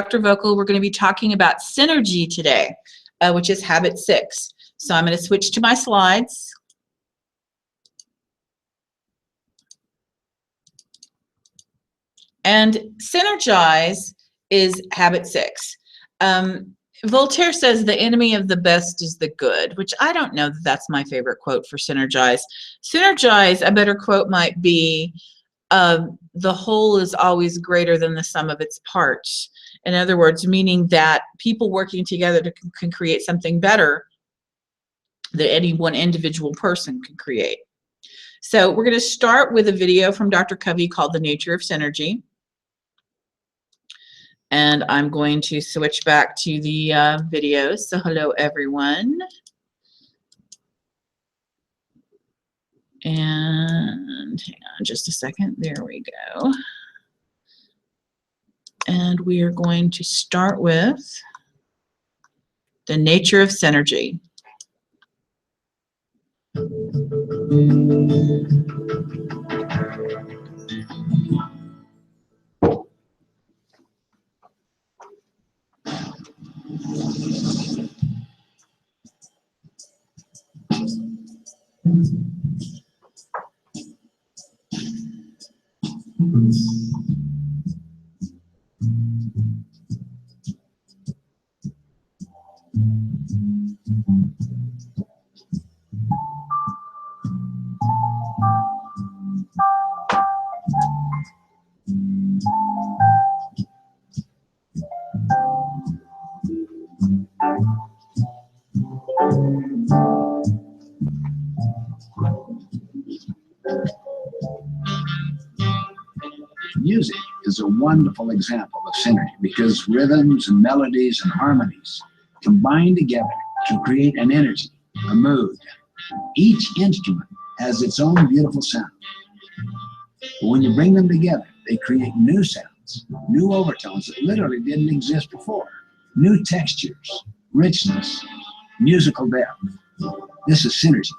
Dr. Vocal. We're going to be talking about synergy today, which is habit 6. So I'm going to switch to my slides. And synergize is habit 6. Voltaire says the enemy of the best is the good, which I don't know that that's my favorite quote for synergize. Synergize, a better quote might be, the whole is always greater than the sum of its parts. In other words, meaning that people working together can create something better than any one individual person can create. So we're going to start with a video from Dr. Covey called The Nature of Synergy. And I'm going to switch back to the videos. So hello, everyone. And hang on just a second. There we go. And we are going to start with The Nature of Synergy. Music is a wonderful example of synergy because rhythms and melodies and harmonies combine together to create an energy, a mood. Each instrument has its own beautiful sound. But when you bring them together, they create new sounds, new overtones that literally didn't exist before, new textures, richness, musical depth. This is synergy.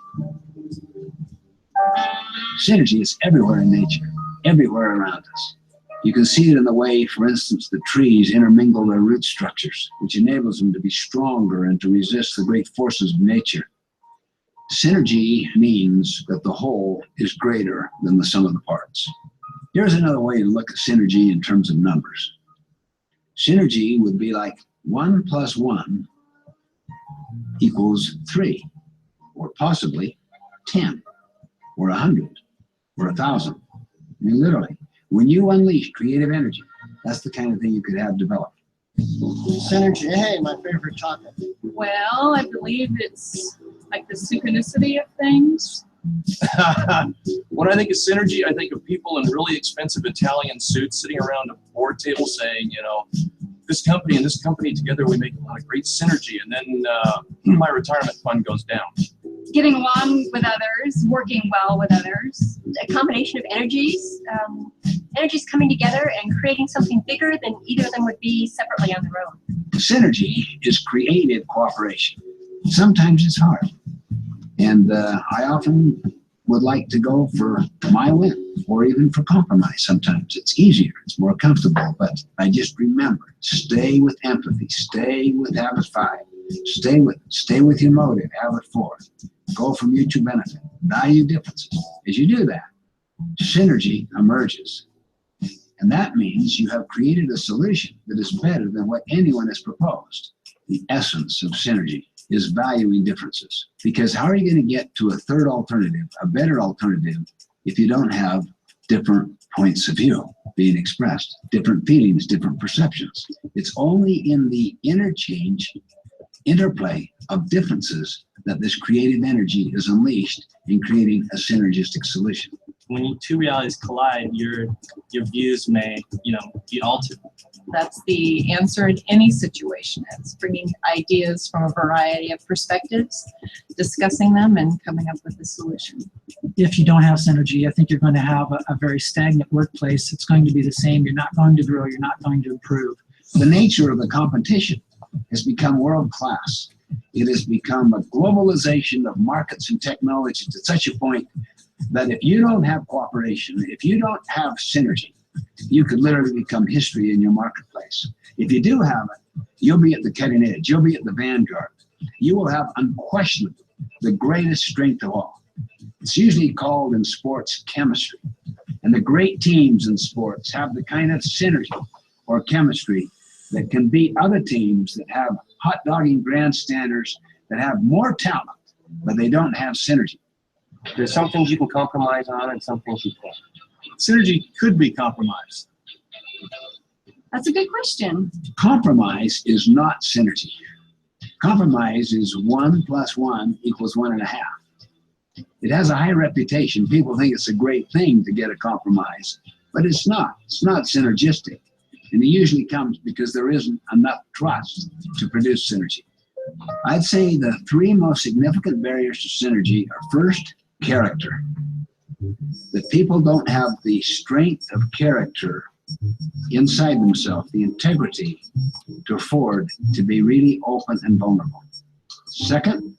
Synergy is everywhere in nature, everywhere around us. You can see it in the way, for instance, the trees intermingle their root structures, which enables them to be stronger and to resist the great forces of nature. Synergy means that the whole is greater than the sum of the parts. Here's another way to look at synergy in terms of numbers. Synergy would be like 1 + 1 = 3, or possibly 10, or 100, or 1,000. I mean, literally, when you unleash creative energy, that's the kind of thing you could have developed. Synergy, hey, my favorite topic. Well, I believe it's like the synchronicity of things. When I think of synergy, I think of people in really expensive Italian suits sitting around a board table saying, you know, this company and this company together, we make a lot of great synergy. And then my retirement fund goes down. Getting along with others, working well with others. A combination of energies, energies coming together and creating something bigger than either of them would be separately on their own. Synergy is creative cooperation. Sometimes it's hard. And I often would like to go for my win, or even for compromise. Sometimes it's easier, it's more comfortable, but I just remember, stay with empathy, stay with habit 5, stay with your motive, habit 4, go for mutual benefit, value differences. As you do that, synergy emerges. And that means you have created a solution that is better than what anyone has proposed. The essence of synergy is valuing differences. Because how are you going to get to a third alternative, a better alternative, if you don't have different points of view being expressed, different feelings, different perceptions? It's only in the interplay of differences that this creative energy is unleashed in creating a synergistic solution. When two realities collide, your views may, be altered. That's the answer in any situation. It's bringing ideas from a variety of perspectives, discussing them, and coming up with a solution. If you don't have synergy, I think you're going to have a very stagnant workplace. It's going to be the same. You're not going to grow. You're not going to improve. The nature of the competition has become world class. It has become a globalization of markets and technology to such a point that if you don't have cooperation, if you don't have synergy, you could literally become history in your marketplace. If you do have it, you'll be at the cutting edge. You'll be at the vanguard. You will have unquestionably the greatest strength of all. It's usually called in sports chemistry. And the great teams in sports have the kind of synergy or chemistry that can beat other teams that have hot dogging grandstanders that have more talent, but they don't have synergy. There's some things you can compromise on and some things you can't. Synergy could be compromised. That's a good question. Compromise is not synergy. Compromise is 1 + 1 = 1.5. It has a high reputation. People think it's a great thing to get a compromise, but it's not. It's not synergistic. And it usually comes because there isn't enough trust to produce synergy. I'd say the 3 most significant barriers to synergy are: first, character. That people don't have the strength of character inside themselves, the integrity to afford to be really open and vulnerable. Second,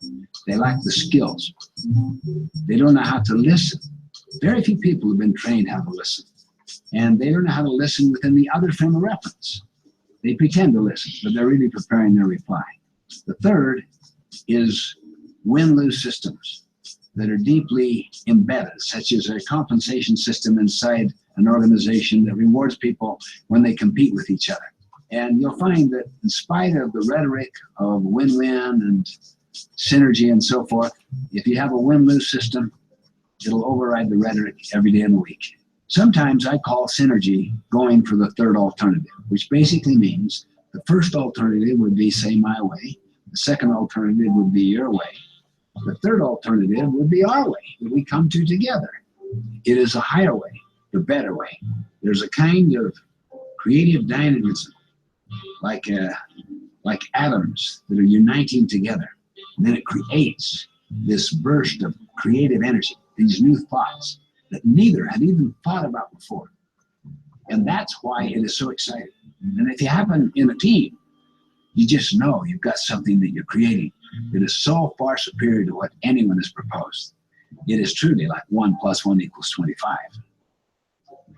they lack the skills. They don't know how to listen. Very few people have been trained how to listen. And they don't know how to listen within the other frame of reference. They pretend to listen, but they're really preparing their reply. The third is win-lose systems that are deeply embedded, such as a compensation system inside an organization that rewards people when they compete with each other. And you'll find that in spite of the rhetoric of win-win and synergy and so forth, if you have a win-lose system, it'll override the rhetoric every day in the week. Sometimes I call synergy going for the third alternative, which basically means the first alternative would be, say, my way. The second alternative would be your way. The third alternative would be our way that we come to together. It is a higher way, the better way. There's a kind of creative dynamism, like atoms that are uniting together. And then it creates this burst of creative energy, these new thoughts that neither had even thought about before. And that's why it is so exciting. And if you happen in a team, you just know you've got something that you're creating that is so far superior to what anyone has proposed. It is truly like 1 + 1 = 25.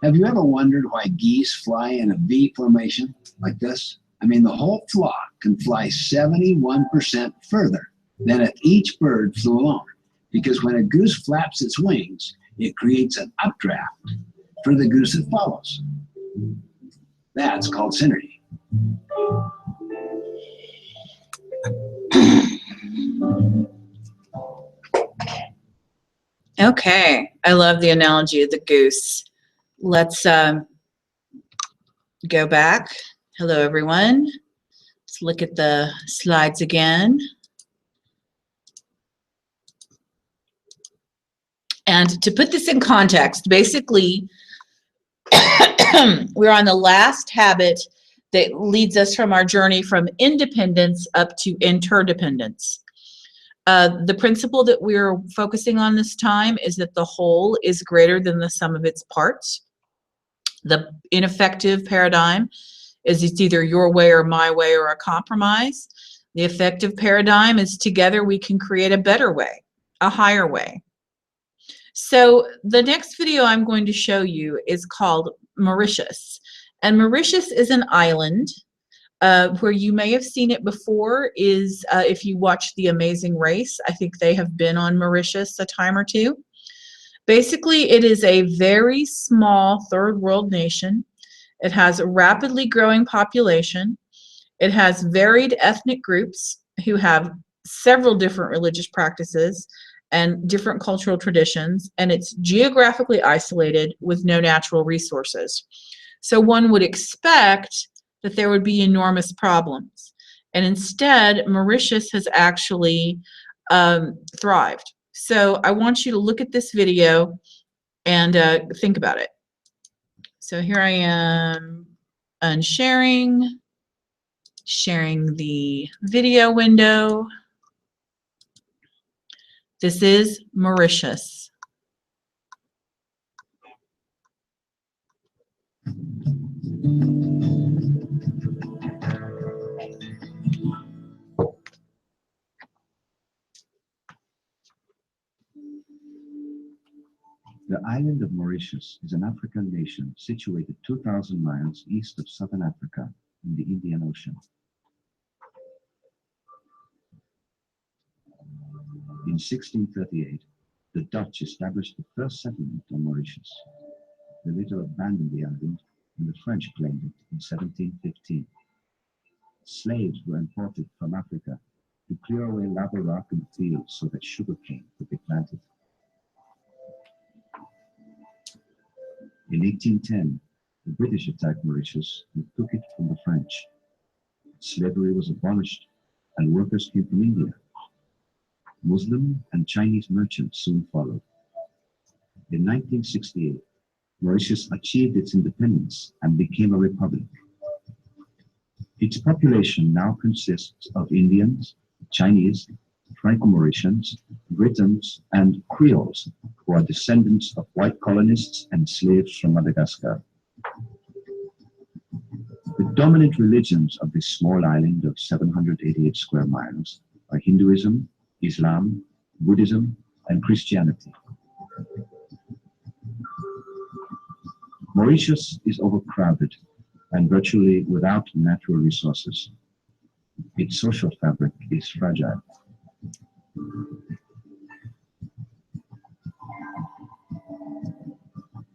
Have you ever wondered why geese fly in a V formation like this? I mean, the whole flock can fly 71% further than if each bird flew alone. Because when a goose flaps its wings, it creates an updraft for the goose that follows. That's called synergy. Okay, I love the analogy of the goose. Let's go back. Hello, everyone. Let's look at the slides again. And to put this in context, basically, we're on the last habit that leads us from our journey from independence up to interdependence. The principle that we're focusing on this time is that the whole is greater than the sum of its parts. The ineffective paradigm is it's either your way or my way or a compromise. The effective paradigm is together we can create a better way, a higher way. So the next video I'm going to show you is called Mauritius. And Mauritius is an island where you may have seen it before is if you watch The Amazing Race. I think they have been on Mauritius a time or two. Basically, it is a very small third world nation. It has a rapidly growing population. It has varied ethnic groups who have several different religious practices and different cultural traditions, and it's geographically isolated with no natural resources. So one would expect that there would be enormous problems. And instead, Mauritius has actually thrived. So I want you to look at this video and think about it. So here I am unsharing, sharing the video window. This is Mauritius. The island of Mauritius is an African nation situated 2,000 miles east of southern Africa in the Indian Ocean. In 1638, the Dutch established the first settlement on Mauritius. They later abandoned the island and the French claimed it in 1715. Slaves were imported from Africa to clear away lava rock in the fields so that sugarcane could be planted. In 1810, the British attacked Mauritius and took it from the French. Slavery was abolished and workers came from India. Muslim and Chinese merchants soon followed. In 1968, Mauritius achieved its independence and became a republic. Its population now consists of Indians, Chinese, Franco-Mauritians, Britons, and Creoles, who are descendants of white colonists and slaves from Madagascar. The dominant religions of this small island of 788 square miles are Hinduism, Islam, Buddhism, and Christianity. Mauritius is overcrowded and virtually without natural resources. Its social fabric is fragile.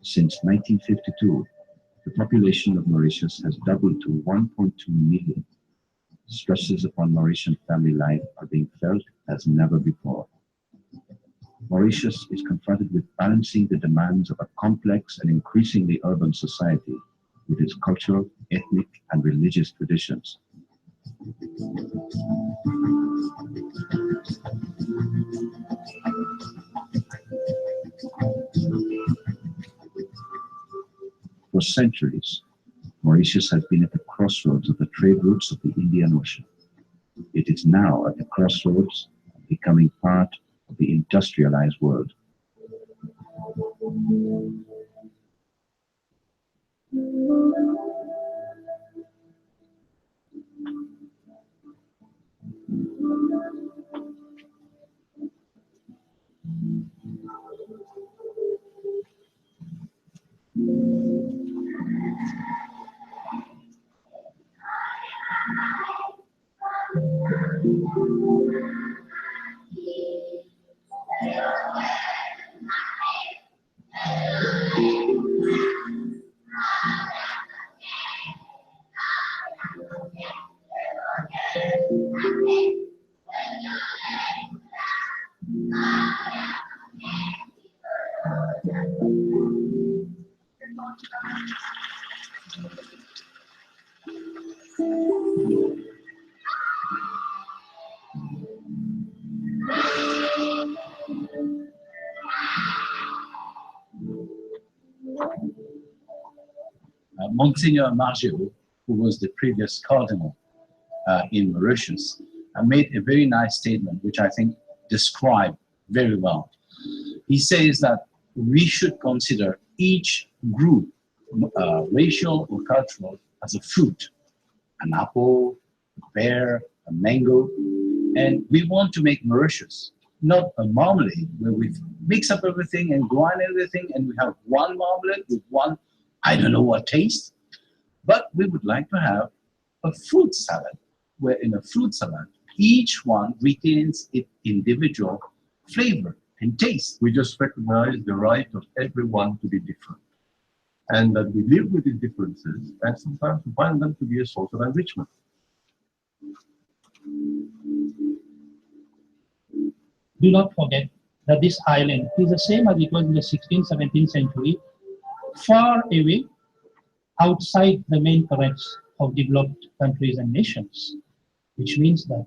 Since 1952, the population of Mauritius has doubled to 1.2 million. Stresses upon Mauritian family life are being felt as never before. Mauritius is confronted with balancing the demands of a complex and increasingly urban society with its cultural, ethnic, and religious traditions. For centuries, Mauritius has been at the crossroads of the trade routes of the Indian Ocean. It is now at the crossroads of becoming part of the industrialized world. Monsignor Margeau, who was the previous cardinal in Mauritius, made a very nice statement, which I think described very well. He says that we should consider each group, racial or cultural, as a fruit, an apple, a pear, a mango, and we want to make Mauritius not a marmalade where we mix up everything and grind everything and we have one marmalade with one, I don't know what taste, but we would like to have a fruit salad, where in a fruit salad, each one retains its individual flavor and taste. We just recognize the right of everyone to be different, and that we live with these differences, and sometimes we find them to be a source of enrichment. Do not forget that this island is the same as it was in the 16th, 17th century, far away outside the main currents of developed countries and nations, which means that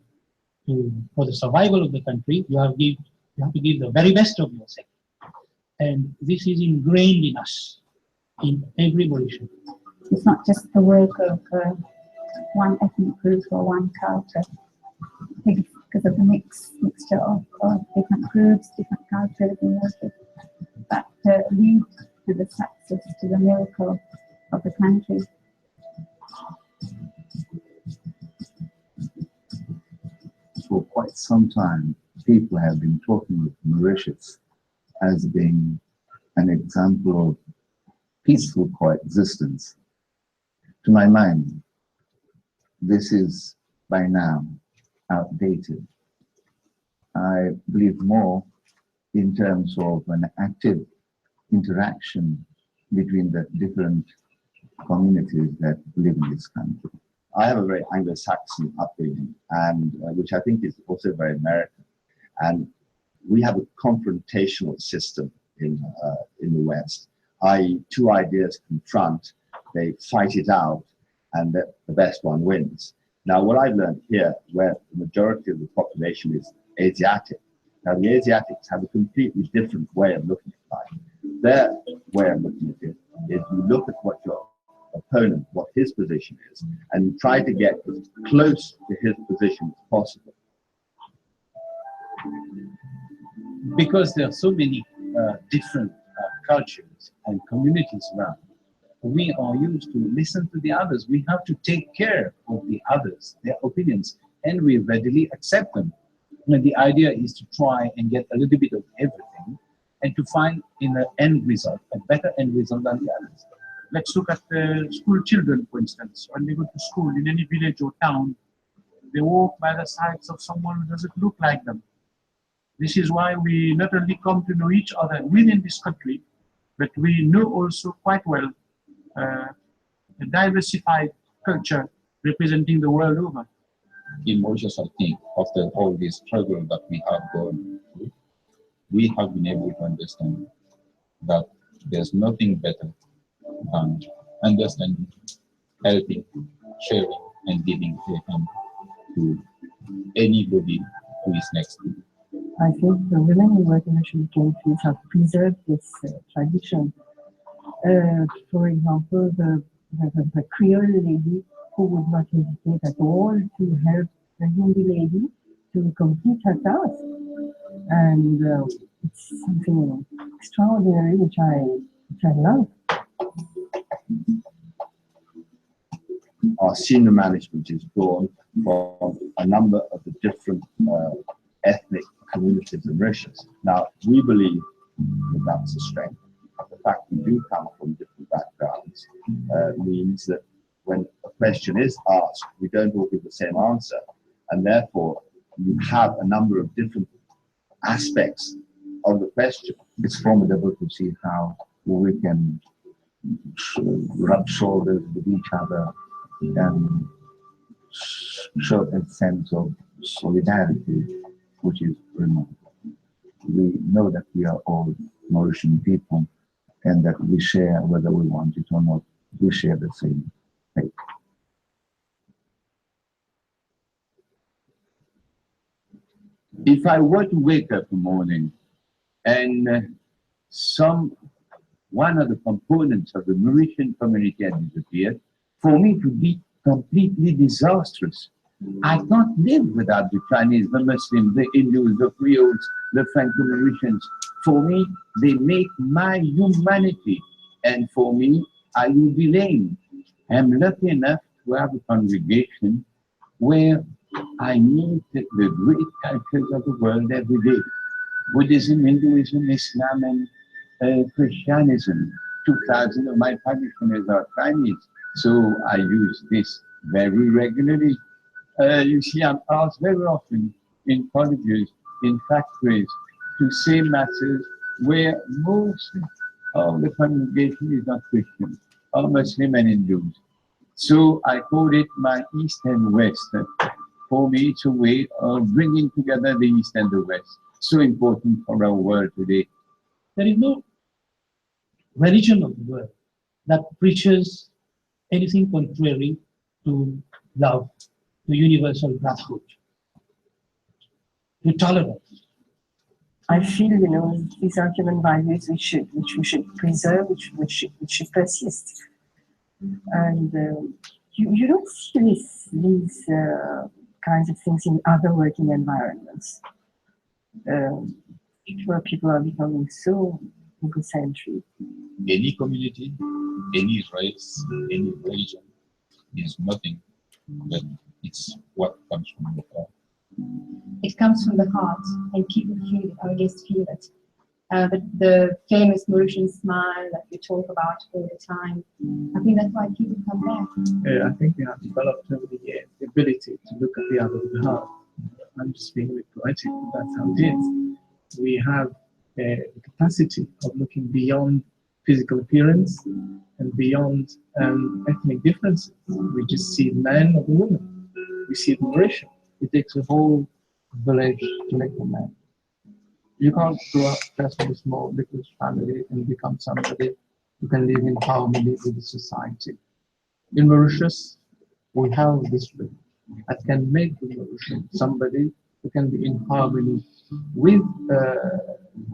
for the survival of the country, you have to give the very best of yourself. And this is ingrained in us, in every Mauritian. It's not just the work of one ethnic group or one culture. I think it's because of the mixture of different groups, different cultures, that lead to the success, to the miracle of the country. For quite some time, people have been talking of Mauritius as being an example of peaceful coexistence. To my mind, this is by now outdated. I believe more in terms of an active interaction between the different communities that live in this country. I have a very Anglo-Saxon upbringing, and which I think is also very American. And we have a confrontational system in the West. I.e., two ideas confront, they fight it out, and the best one wins. Now, what I've learned here, where the majority of the population is Asiatic, now the Asiatics have a completely different way of looking at life. Their way of looking at it is you look at what your opponent, what his position is, and you try to get as close to his position as possible. Because there are so many different cultures and communities around, we are used to listen to the others. We have to take care of the others, their opinions, and we readily accept them. And the idea is to try and get a little bit of everything and to find in the end result, a better end result than the others. Let's look at the school children, for instance. When they go to school in any village or town, they walk by the sides of someone who doesn't look like them. This is why we not only come to know each other within this country, but we know also quite well a diversified culture representing the world over. In Mauritius, I think, after all this struggle that we have gone through, we have been able to understand that there's nothing better than understanding, helping, sharing, and giving a hand to anybody who is next to you. I think the women who work in Asian countries have preserved this tradition. For example, the Creole lady who would not hesitate at all to help the Hindi lady to complete her task. And it's something extraordinary which I love. Our senior management is drawn from a number of the different ethnic communities in Mauritius. Now, we believe that that's a strength. The fact we do come from different backgrounds means that when a question is asked, we don't all give the same answer, and therefore you have a number of different aspects of the question. It's formidable to see how we can rub shoulders with each other and show a sense of solidarity, which is remarkable. We know that we are all Mauritian people and that we share, whether we want it or not, we share the same faith. If I were to wake up in the morning and one of the components of the Mauritian community had disappeared, for me to be completely disastrous. I can't live without the Chinese, the Muslims, the Hindus, the Creoles, the Franco-Mauritians. For me, they make my humanity. And for me, I will be lame. I'm lucky enough to have a congregation where I meet the great cultures of the world every day. Buddhism, Hinduism, Islam, and Christianism. 2,000 of my parishioners are Chinese. So I use this very regularly. You see, I'm asked very often in colleges, in factories, to say masses where most of the congregation is not Christian, or Muslim and Hindus. So I call it my East and West. For me, it's a way of bringing together the East and the West. So important for our world today. There is no religion of the world that preaches anything contrary to love, to universal brotherhood, to tolerance. I feel, these are human values which we should preserve, which should persist. And you don't see these kinds of things in other working environments, where people are becoming so egocentric. Any community, any race, any religion is nothing, but it's what comes from the heart. It comes from the heart, and people feel it, our guests feel it. The famous Mauritian smile that we talk about all the time. I think that's why people come back. I think we have developed over the years the ability to look at the other with heart. I'm just being a bit poetic, but that's how it is. We have the capacity of looking beyond physical appearance and beyond ethnic differences. We just see man or woman. We see admiration. It takes a whole village to make a man. You can't grow up just in a small little family and become somebody who can live in harmony with the society. In Mauritius, we have this thing that can make the Mauritian somebody who can be in harmony with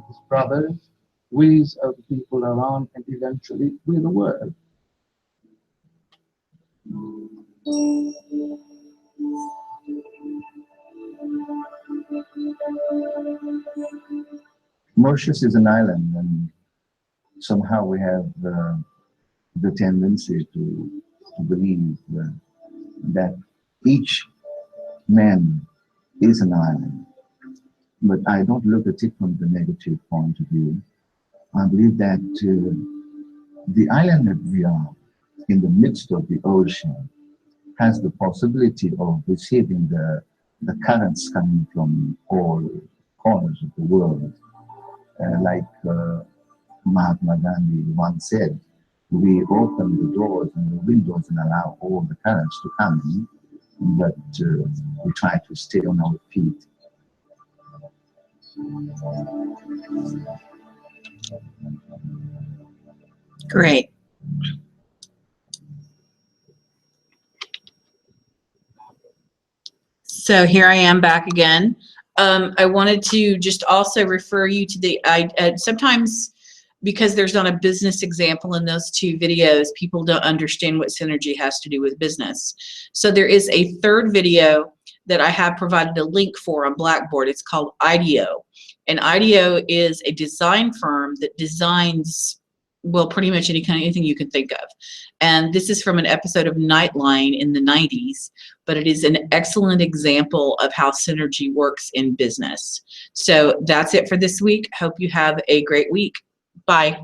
his brothers, with other people around, and eventually with the world. Mauritius is an island, and somehow we have the tendency to believe that each man is an island. But I don't look at it from the negative point of view. I believe that the island that we are in the midst of the ocean has the possibility of receiving the currents coming from all corners of the world. Like Mahatma Gandhi once said, we open the doors and the windows and allow all the currents to come in, but we try to stay on our feet. Great. So here I am back again. I wanted to just also refer you to the, sometimes because there's not a business example in those two videos, people don't understand what synergy has to do with business. So there is a third video that I have provided a link for on Blackboard. It's called IDEO. And IDEO is a design firm that designs, well, pretty much anything you can think of. And this is from an episode of Nightline in the 90s, but it is an excellent example of how synergy works in business. So that's it for this week. Hope you have a great week. Bye.